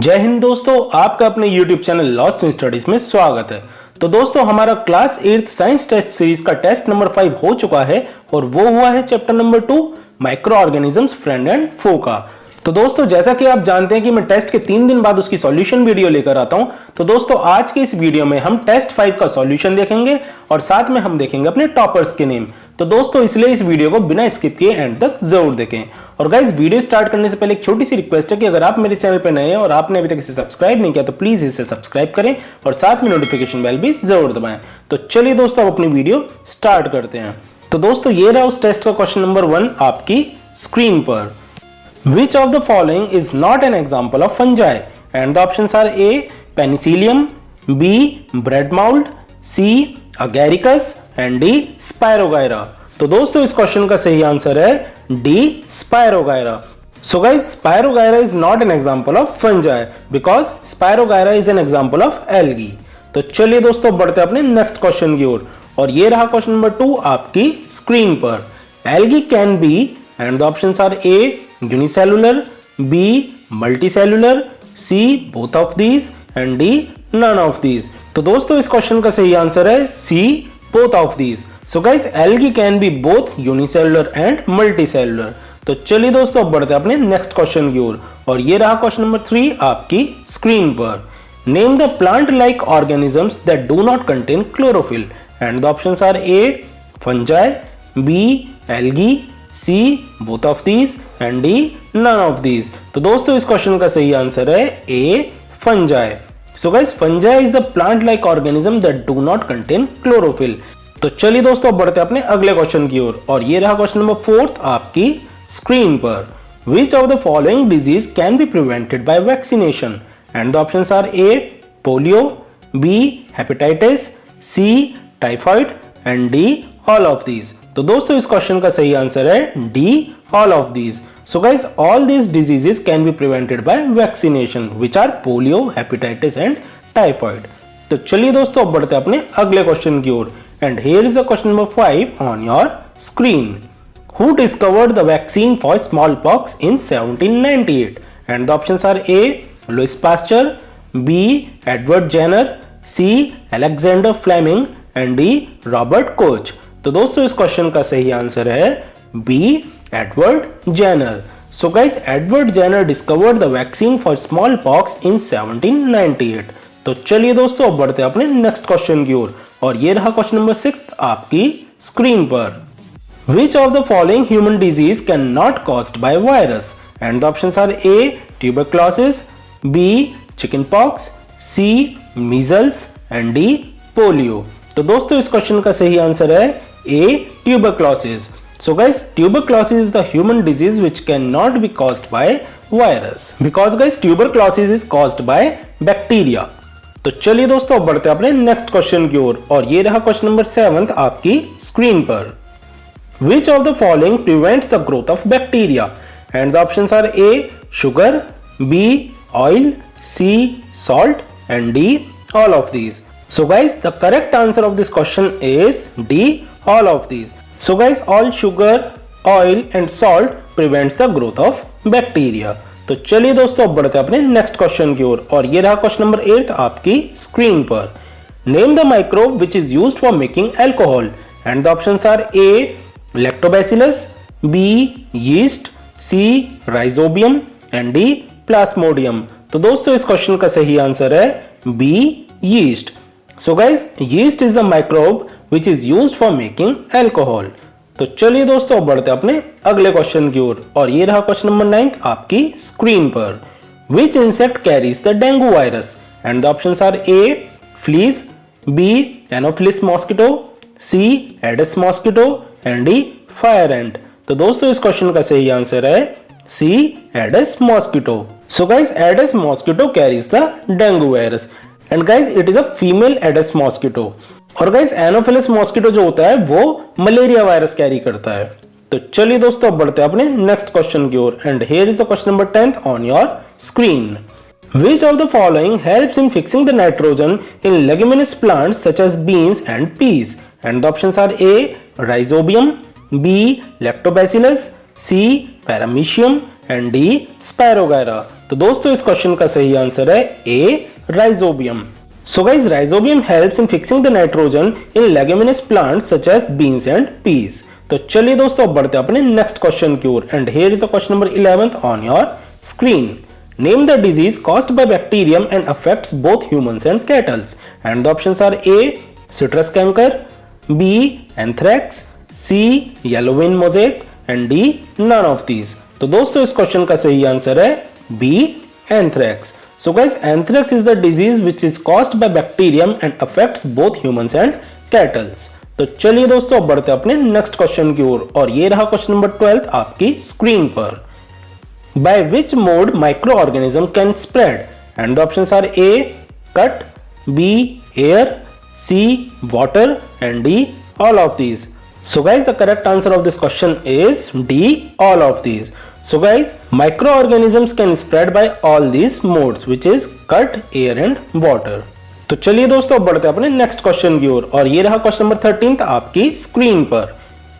जय हिंद दोस्तों, आपका अपने YouTube channel Lost In Studies में स्वागत है। तो दोस्तों, हमारा क्लास 8 साइंस टेस्ट सीरीज का टेस्ट नंबर 5 हो चुका है और वो हुआ है chapter number 2 microorganisms friend and foe का। तो दोस्तों, जैसा कि आप जानते हैं कि मैं टेस्ट के 3 दिन बाद उसकी सॉल्यूशन वीडियो लेकर आता हूं, तो दोस्तों आज के इस वीडियो में हम टेस्ट 5 का सॉल्यूशन देखेंगे और साथ में हम देखेंगे अपने टॉपर्स के नेम। तो दोस्तों, इसलिए इस वीडियो को बिना स्किप किए एंड तक जरूर देखें। और गाइस, वीडियो स्टार्ट करने से पहले एक छोटी सी रिक्वेस्ट है कि अगर आप मेरे चैनल पर नए हैं और आपने अभी तक इसे सब्सक्राइब नहीं किया तो प्लीज इसे सब्सक्राइब करें और साथ में नोटिफिकेशन बेल भी जरूर दबाएं। तो चलिए दोस्तों, अब अपनी वीडियो स्टार्ट करते हैं। तो दोस्तों, ये रहा उस टेस्ट का क्वेश्चन नंबर 1 आपकी स्क्रीन पर। Which of the following is not an example of fungi? And the options are A. Penicillium, B. bread mold, C. agaricus and D. Spirogyra। तो दोस्तों, इस क्वेश्चन का सही आंसर है D. Spirogyra। So guys, Spirogyra is not an example of fungi because Spirogyra is an example of algae। तो चलिए दोस्तों, बढ़ते अपने नेक्स्ट क्वेश्चन की ओर और ये रहा क्वेश्चन नंबर 2 आपकी स्क्रीन पर। Algae can be and the options are A. unicellular, B. multicellular, C. both of these and D. none of these। तो दोस्तों, इस क्वेश्चन का सही आंसर है C. both of these। So guys, algae can be both unicellular and multicellular। तो चलिए दोस्तों, अब बढ़ते हैं अपने नेक्स्ट क्वेश्चन की ओर और ये रहा क्वेश्चन नंबर 3 आपकी स्क्रीन पर। Name the plant like organisms that do not contain chlorophyll and the options are A. fungi, B. algae, C. both of these and D. none of these। तो दोस्तों, इस question का सही answer है A. fungi। So guys, fungi is the plant like organism that do not contain chlorophyll। तो चलिए दोस्तों, बढ़ते हैं अपने अगले क्वेश्चन की ओर और ये रहा क्वेश्चन नंबर 4 आपकी स्क्रीन पर। Which of the following disease can be prevented by vaccination? And the options are A. polio, B. hepatitis, C. typhoid and D. all of these। तो दोस्तों, इस क्वेश्चन का सही आंसर है D. all of these। So guys, all these diseases can be prevented by vaccination, which are polio, hepatitis and typhoid। तो चलिए दोस्तों, अब बढ़ते हैं अपने अगले क्वेश्चन की ओर and here is the question number 5 on your screen। Who discovered the vaccine for smallpox in 1798? And the options are A. Louis Pasteur, B. Edward Jenner, C. Alexander Fleming and D. Robert Koch। तो दोस्तों, इस question का सही answer है B. Edward Jenner। So guys, Edward Jenner discovered the vaccine for smallpox in 1798। तो चलिए दोस्तों, अब बढ़ते हैं अपने नेक्स्ट क्वेश्चन की ओर और ये रहा क्वेश्चन नंबर 6 आपकी स्क्रीन पर। Which of the following human disease cannot caused by virus? And the options are A. tuberculosis, B. chickenpox, C. measles and D. polio। तो दोस्तों, इस क्वेश्चन का सही आंसर है A. tuberculosis। So guys, tuberculosis is the human disease which cannot be caused by virus because guys, tuberculosis is caused by bacteria। तो चलिए दोस्तों, अब बढ़ते हैं अपने नेक्स्ट क्वेश्चन की ओर और ये रहा क्वेश्चन नंबर 7 आपकी स्क्रीन पर। Which of the following prevents the growth of bacteria? And the options are A. sugar, B. oil, C. salt and D. all of these। So guys, the correct answer of this question is D. all of these। So guys, all sugar, oil and salt prevents the growth of bacteria। तो चलिए दोस्तों, अब बढ़ते हैं अपने next question की ओर और ये रहा क्वेश्चन नंबर 8 आपकी स्क्रीन पर। Name the microbe which is used for making alcohol and the options are A. lactobacillus, B. yeast, C. rhizobium and D. plasmodium। तो दोस्तों, इस क्वेश्चन का सही आंसर है B. yeast। So guys, yeast is the microbe which is used for making alcohol। तो चलिए दोस्तों, अब बढ़ते हैं अपने अगले क्वेश्चन की ओर और ये रहा क्वेश्चन नंबर 9 आपकी स्क्रीन पर। Which insect carries the dengue virus? And the options are A. fleas, B. anopheles mosquito, C. aedes mosquito and D. fire ant। तो दोस्तों, इस क्वेश्चन का सही आंसर है C. aedes mosquito। So guys, aedes mosquito carries the dengue virus and guys, it is a female aedes mosquito। और guys, Anopheles mosquito जो होता है वो मलेरिया वायरस कैरी करता है। तो चलिए दोस्तों, अब बढ़ते हैं अपने नेक्स्ट क्वेश्चन की ओर and here is the question number 10 on your screen. Which of the following helps in fixing the nitrogen in leguminous plants such as beans and peas? And the options are A. rhizobium, B. lactobacillus, C. paramecium and D. Spirogyra। तो दोस्तों इस question का सही answer है ए, rhizobium. So guys, rhizobium helps in fixing the nitrogen in leguminous plants such as beans and peas. तो चलिए दोस्तों अब बढ़ते हैं अपने नेक्स्ट क्वेश्चन की ओर and here is the question number 11 on your screen. Name the disease caused by bacterium and affects both humans and cattles and the options are A, citrus canker, B, anthrax, C, yellow vein mosaic and D, none of these. तो दोस्तों इस question का सही answer है B, anthrax. So guys, anthrax is the disease which is caused by bacterium and affects both humans and cattle. तो चलिए दोस्तों अब बढ़ते हैं अपने नेक्स्ट क्वेश्चन की ओर और ये रहा क्वेश्चन नंबर 12 आपकी स्क्रीन पर। By which mode microorganism can spread? And the options are A, cut, B, air, C, water and D, all of these. So guys, the correct answer of this question is D, all of these. So guys, microorganisms can spread by all these modes which is cut, air and water. तो चलिए दोस्तों अब बढ़ते हैं अपने next question की ओर और ये रहा क्वेश्चन नंबर 13 आपकी स्क्रीन पर।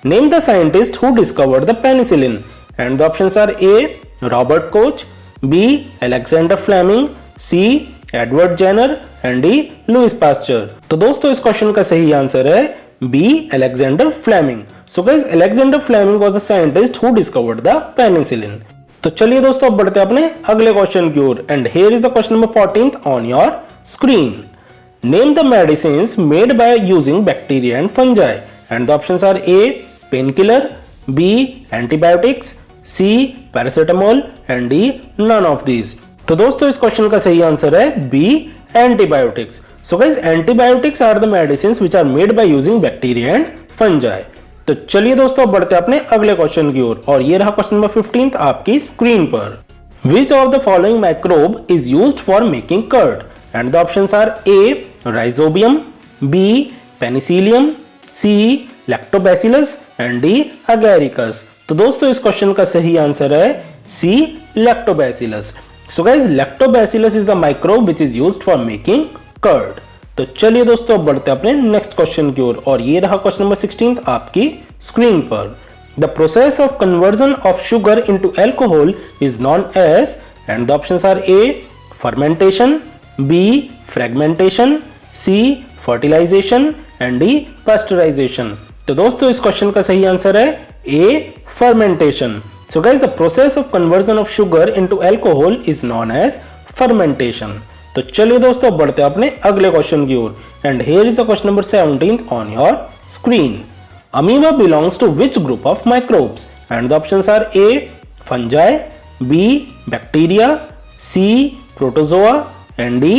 Name the scientist who discovered the penicillin and the options are A, Robert Koch, B, Alexander Fleming, C, Edward Jenner and D, Louis Pasteur. तो दोस्तों इस क्वेश्चन का सही आंसर है B, Alexander Fleming. So guys, Alexander Fleming was the scientist who discovered the penicillin. तो चलिए दोस्तों अब बढ़ते हैं अपने अगले क्वेश्चन की ओर and here is the question number 14 on your screen. Name the medicines made by using bacteria and fungi and the options are A, painkiller, B, antibiotics, C, paracetamol and D, none of these. तो दोस्तों इस question का सही answer है B, antibiotics. So guys, antibiotics are the medicines which are made by using bacteria and fungi. तो चलिए दोस्तों बढ़ते हैं अपने अगले क्वेश्चन की ओर और ये रहा क्वेश्चन नंबर 15 आपकी स्क्रीन पर। Which of the following microbe is used for making curd? And the options are A, Rhizobium, B, Penicillium, C, Lactobacillus and D, Agaricus। तो दोस्तों इस क्वेश्चन का सही आंसर है C, Lactobacillus। So guys, Lactobacillus is the microbe which is used for making curd. तो चलिए दोस्तों अब बढ़ते हैं अपने नेक्स्ट क्वेश्चन की ओर और ये रहा क्वेश्चन नंबर 16 आपकी स्क्रीन पर। The process of conversion of sugar into alcohol is known as and the options are A, fermentation, B, fragmentation, C, fertilization and D, pasteurization. तो दोस्तों इस क्वेश्चन का सही आंसर है A, fermentation. So guys, the process of conversion of sugar into alcohol is known as fermentation. तो चलिए दोस्तों बढ़ते हैं अपने अगले क्वेश्चन की ओर and here is the question number 17 on your screen. Amoeba belongs to which group of microbes and the options are A, fungi, B, bacteria, C, protozoa and D,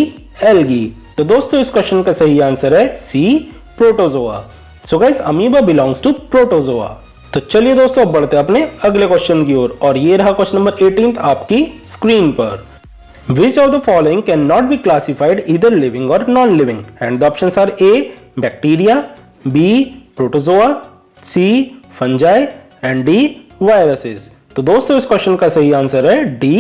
algae. तो दोस्तों इस क्वेश्चन का सही answer है C, protozoa. So guys, amoeba belongs to protozoa. तो चलिए दोस्तों अब बढ़ते हैं अपने अगले क्वेश्चन की ओर और ये रहा क्वेश्चन नंबर 18 आपकी स्क्रीन पर। Which of the following cannot be classified either living or non-living? And the options are A, bacteria, B, protozoa, C, fungi and D, viruses. तो दोस्तों इस क्वेश्चन का सही आंसर है D,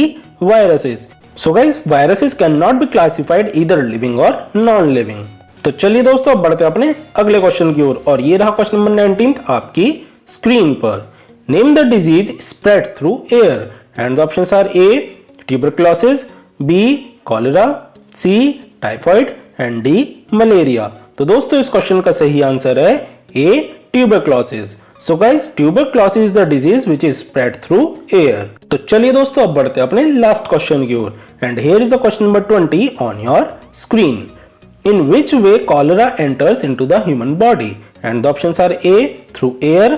viruses. So guys, viruses cannot be classified either living or non-living. तो चलिए दोस्तों अब बढ़ते हैं अपने अगले क्वेश्चन की ओर और ये रहा क्वेश्चन नंबर 19 आपकी स्क्रीन पर। Name the disease spread through air and the options are A, tuberculosis, B, cholera, C, typhoid and D, malaria। तो दोस्तों इस क्वेश्चन का सही आंसर है A, tuberculosis। So guys, tuberculosis is the disease which is spread through air। तो चलिए दोस्तों अब बढ़ते हैं अपने लास्ट क्वेश्चन की ओर and here is the question number 20 on your screen. In which way cholera enters into the human body? And the options are A, through air,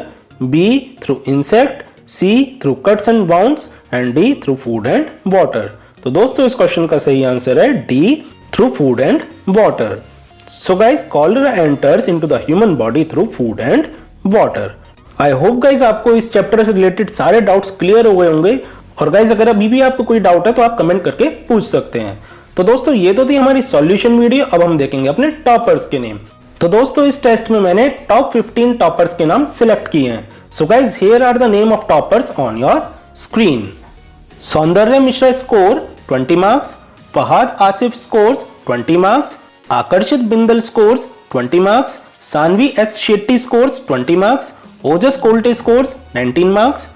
B, through insect, C, through cuts and wounds and D, through food and water। तो दोस्तों इस question का सही answer है D, through food and water. So guys, cholera enters into the human body through food and water. I hope guys आपको इस chapter से related सारे डाउट्स क्लियर हो गए होंगे और गाइस अगर अभी भी आपको कोई डाउट है तो आप कमेंट करके पूछ सकते हैं। तो दोस्तों ये तो थी हमारी सॉल्यूशन वीडियो। अब हम देखेंगे अपने टॉपर्स के नेम। तो दोस्तों इस टेस्ट में मैंने टॉप 15 टॉपर्स के नाम सिलेक्ट किए हैं। So guys, here are the name of toppers on your screen. Saundarya Mishra score 20 marks, Fahad Asif scores 20 marks, Aakarshit Bindal scores 20 marks, Saanvi S Shetty scores 20 marks, Ojas Kolte scores 19 marks,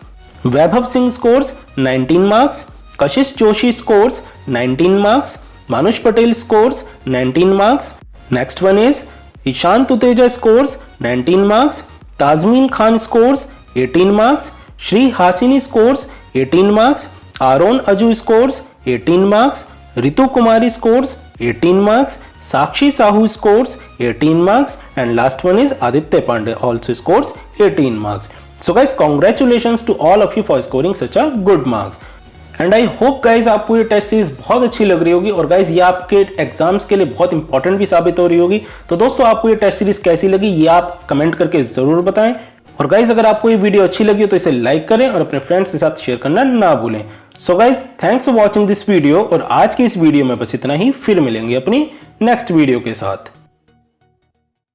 Vaibhav Singh scores 19 marks, Kashish Joshi scores 19 marks. Manush Patel scores 19 marks. Next one is Ishant Tuteja scores 19 marks. Tazmin Khan scores 18 marks. Shri Hasini scores 18 marks. Aaron Aju scores 18 marks. Ritu Kumari scores 18 marks. Sakshi Sahu scores 18 marks. And last one is Aditya Pandey also scores 18 marks. So guys, congratulations to all of you for scoring such a good marks. And I hope guys आपको ये test series बहुत अच्छी लग रही होगी और guys ये आपके एग्जाम्स के लिए बहुत इंपॉर्टेंट भी साबित हो रही होगी। तो दोस्तों आपको ये टेस्ट सीरीज कैसी लगी ये आप कमेंट करके जरूर बताएं। और गाइज अगर आपको ये वीडियो अच्छी लगी हो तो इसे लाइक करें और अपने फ्रेंड्स के साथ शेयर करना ना भूलें। So guys thanks for watching this video और आज की इस वीडियो में बस इतना ही। फिर मिलेंगे अपनी नेक्स्ट वीडियो के साथ।